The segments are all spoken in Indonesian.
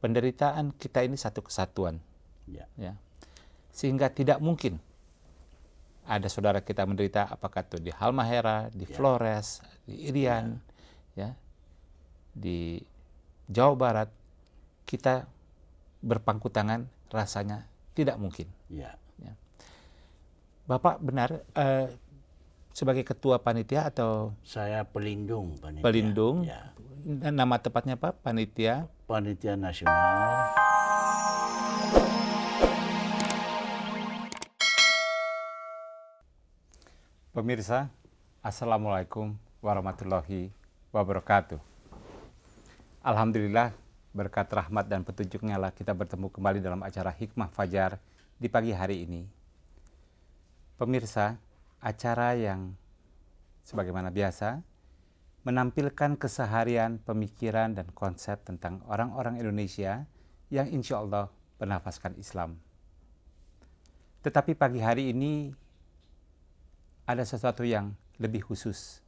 penderitaan kita ini satu kesatuan, ya. Sehingga tidak mungkin ada saudara kita menderita, apakah itu di Halmahera, di Flores, di Irian, ya, di Jawa Barat, kita berpangku tangan, rasanya tidak mungkin. Ya. Bapak benar sebagai ketua panitia atau? Saya pelindung panitia. Pelindung. Ya. Nama tepatnya Pak, panitia? Panitia nasional. Pemirsa, Assalamualaikum warahmatullahi wabarakatuh. Alhamdulillah, berkat rahmat dan petunjuknya lah kita bertemu kembali dalam acara Hikmah Fajar di pagi hari ini. Pemirsa, acara yang sebagaimana biasa menampilkan keseharian, pemikiran, dan konsep tentang orang-orang Indonesia yang insya Allah bernafaskan Islam. Tetapi pagi hari ini ada sesuatu yang lebih khusus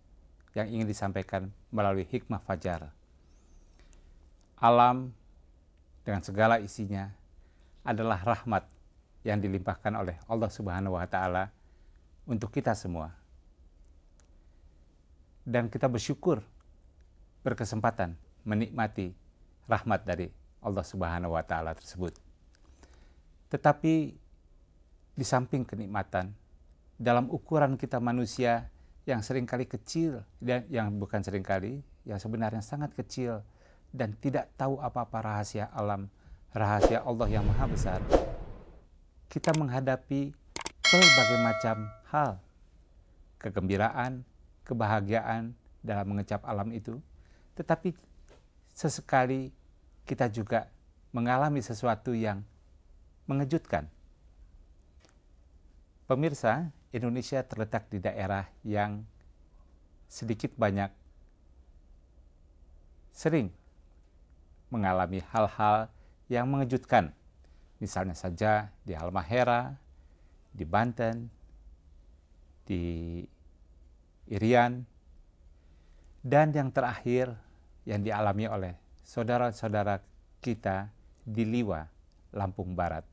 yang ingin disampaikan melalui Hikmah Fajar. Alam dengan segala isinya adalah rahmat yang dilimpahkan oleh Allah Subhanahu wa Ta'ala untuk kita semua. Dan kita bersyukur berkesempatan menikmati rahmat dari Allah Subhanahu wa Ta'ala tersebut. Tetapi di samping kenikmatan, dalam ukuran kita manusia yang seringkali kecil, dan yang bukan seringkali, yang sebenarnya sangat kecil, dan tidak tahu apa-apa rahasia alam, rahasia Allah yang maha besar, kita menghadapi berbagai macam hal, kegembiraan, kebahagiaan dalam mengecap alam itu, tetapi sesekali kita juga mengalami sesuatu yang mengejutkan. Pemirsa, Indonesia terletak di daerah yang sedikit banyak sering mengalami hal-hal yang mengejutkan. Misalnya saja di Halmahera, di Banten, di Irian, dan yang terakhir yang dialami oleh saudara-saudara kita di Liwa, Lampung Barat,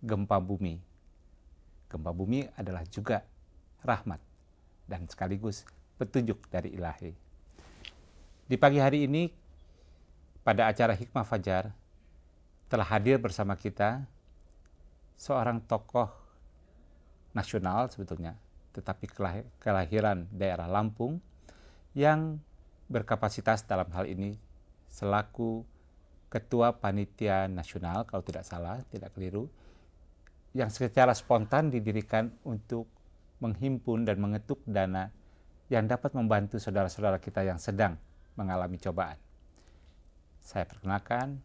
gempa bumi. Gempa bumi adalah juga rahmat dan sekaligus petunjuk dari Ilahi. Di pagi hari ini, pada acara Hikmah Fajar, telah hadir bersama kita seorang tokoh nasional sebetulnya, tetapi kelahiran daerah Lampung yang berkapasitas dalam hal ini selaku ketua panitia nasional, kalau tidak salah, tidak keliru, yang secara spontan didirikan untuk menghimpun dan mengetuk dana yang dapat membantu saudara-saudara kita yang sedang mengalami cobaan. Saya perkenalkan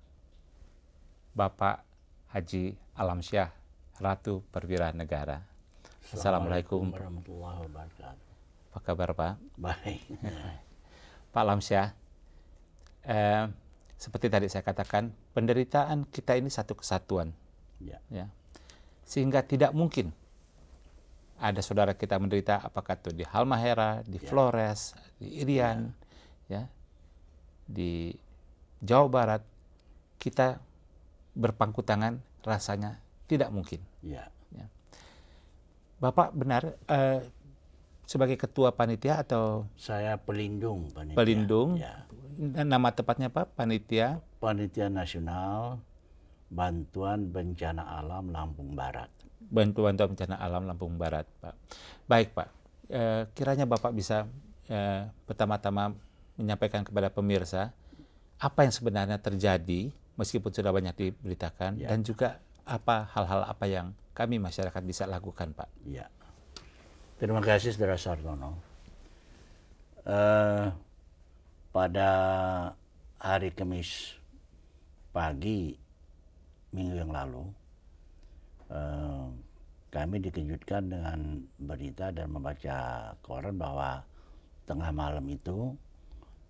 Bapak Haji Alamsyah Ratu Perwira Negara. Assalamualaikum warahmatullahi wabarakatuh. Apa kabar Pak? Baik. Pak Alamsyah, seperti tadi saya katakan, penderitaan kita ini satu kesatuan. Ya. Sehingga tidak mungkin ada saudara kita menderita, apakah itu di Halmahera, di Flores, di Irian, ya, di Jawa Barat, kita berpangku tangan, rasanya tidak mungkin. Ya. Bapak benar sebagai ketua panitia atau? Saya pelindung panitia. Pelindung. Nama tepatnya Pak, panitia? Panitia Nasional Bantuan Bencana Alam Lampung Barat. Bantuan Bencana Alam Lampung Barat, Pak. Baik Pak, kiranya Bapak bisa pertama-tama menyampaikan kepada pemirsa apa yang sebenarnya terjadi, meskipun sudah banyak diberitakan, dan juga apa hal-hal apa yang kami masyarakat bisa lakukan, Pak. Ya. Terima kasih Saudara Sartono. Pada hari Kamis pagi minggu yang lalu, kami dikejutkan dengan berita dan membaca koran bahwa tengah malam itu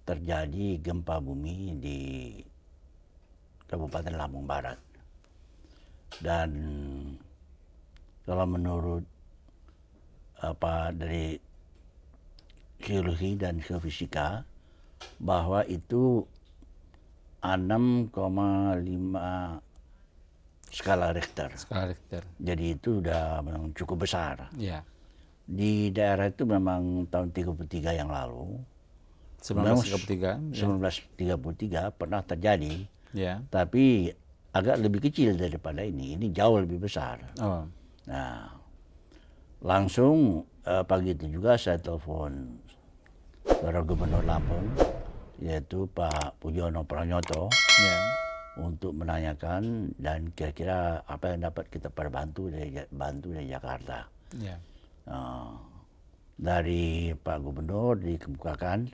terjadi gempa bumi di Kabupaten Lampung Barat. Dan kalau menurut dari geologi dan geofisika, bahwa itu 6,5 skala Richter. Skala Richter. Jadi itu udah memang cukup besar. Ya. Di daerah itu memang tahun 33 yang lalu, 1933. Ya. 1933 pernah terjadi, Ya. tapi agak lebih kecil daripada ini. Ini jauh lebih besar. Oh. Nah, langsung pagi itu juga saya telepon Saudara Gubernur Lampung, yaitu Pak Pujono Pranyoto, Ya. untuk menanyakan dan kira-kira apa yang dapat kita bantu dari Jakarta. Ya. Dari Pak Gubernur dikemukakan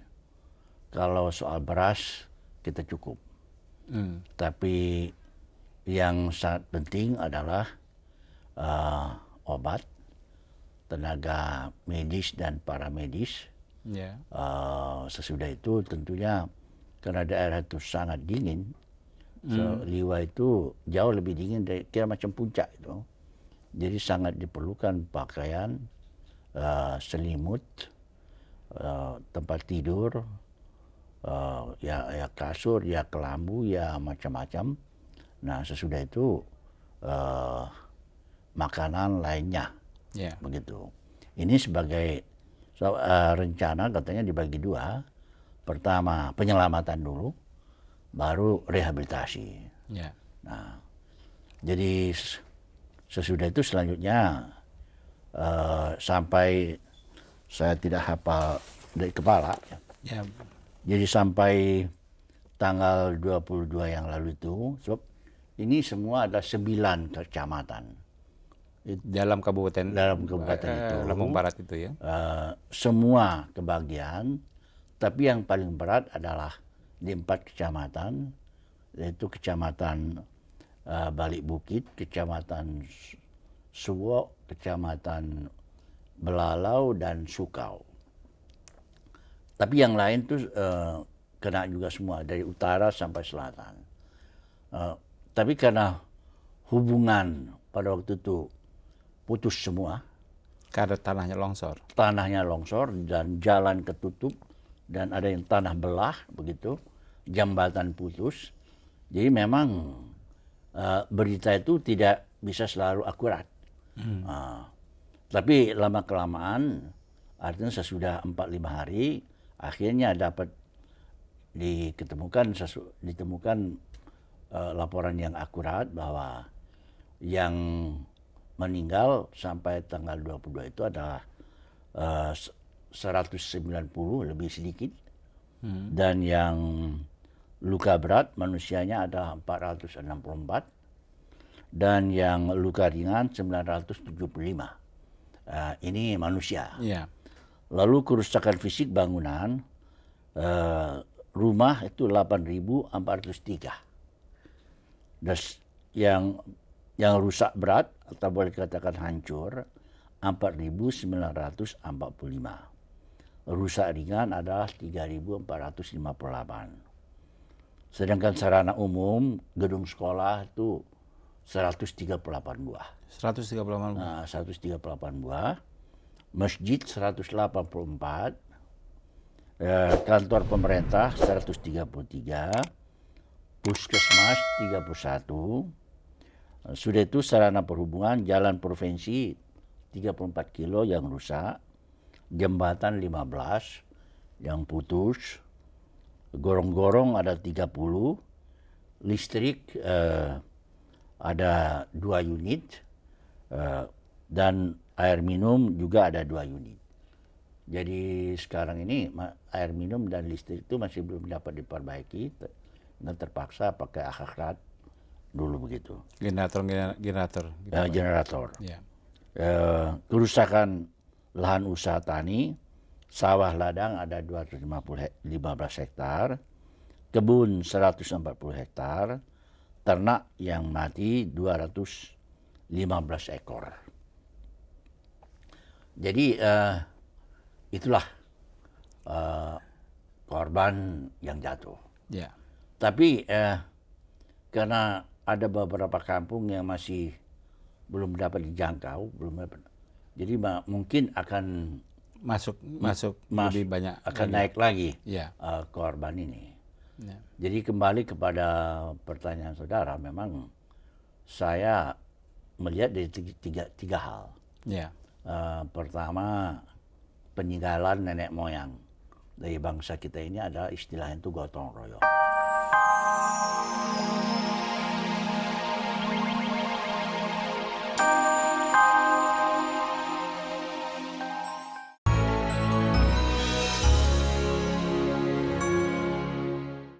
kalau soal beras kita cukup. Tapi yang sangat penting adalah obat, tenaga medis dan paramedis. Ya. Sesudah itu tentunya karena daerah itu sangat dingin, Liwa itu jauh lebih dingin dari kira macam puncak itu. Jadi sangat diperlukan pakaian, selimut, tempat tidur, ya kasur, ya kelambu, ya macam-macam. Nah sesudah itu makanan lainnya, Ya. begitu. Ini sebagai rencana katanya dibagi dua. Pertama penyelamatan dulu, baru rehabilitasi. Ya. Nah, jadi sesudah itu selanjutnya sampai saya tidak hafal dari kepala. Ya. Jadi sampai tanggal 22 yang lalu itu, sebab ini semua ada 9 kecamatan. Dalam kabupaten itu, Lampung Barat itu ya. semua kebagian, tapi yang paling berat adalah di 4 kecamatan, yaitu kecamatan Balik Bukit, kecamatan Suwo, kecamatan Belalau dan Sukau. Tapi yang lain tuh kena juga semua dari utara sampai selatan. Tapi karena hubungan pada waktu itu putus semua, Karena tanahnya longsor dan jalan ketutup dan ada yang tanah belah begitu, jembatan putus. Jadi memang berita itu tidak bisa selalu akurat. Tapi lama kelamaan, artinya sesudah 4-5 hari, akhirnya dapat ditemukan laporan yang akurat bahwa yang meninggal sampai tanggal 22 itu adalah 190 lebih sedikit, dan yang luka berat manusianya adalah 464, dan yang luka ringan 975. Ini manusia. Ya. Lalu kerusakan fisik bangunan, rumah itu 8.403. Dan yang rusak berat atau boleh dikatakan hancur 4.945. Rusak ringan adalah 3.458. Sedangkan sarana umum, gedung sekolah itu 138 buah. 138. Nah, 138 buah. Masjid 184. Kantor pemerintah 133. Puskesmas 31. Sudah itu sarana perhubungan, jalan provinsi 34 kilo yang rusak, jembatan 15 yang putus, gorong-gorong ada 30, listrik ada 2 unit, dan air minum juga ada 2 unit. Jadi sekarang ini air minum dan listrik itu masih belum dapat diperbaiki, dan terpaksa pakai akhirat dulu begitu. Generator. Generator. Ya. Kerusakan lahan usaha tani, sawah ladang ada 215 hektar, kebun 140 hektar, ternak yang mati 215 ekor. Jadi itulah korban yang jatuh. Ya. Tapi karena ada beberapa kampung yang masih belum dapat dijangkau, jadi mungkin akan masuk lebih banyak akan lagi. naik lagi Ya. korban ini. Ya. Jadi kembali kepada pertanyaan saudara, memang saya melihat dari tiga hal. Ya. Pertama, peninggalan nenek moyang dari bangsa kita ini adalah istilahnya itu gotong royong.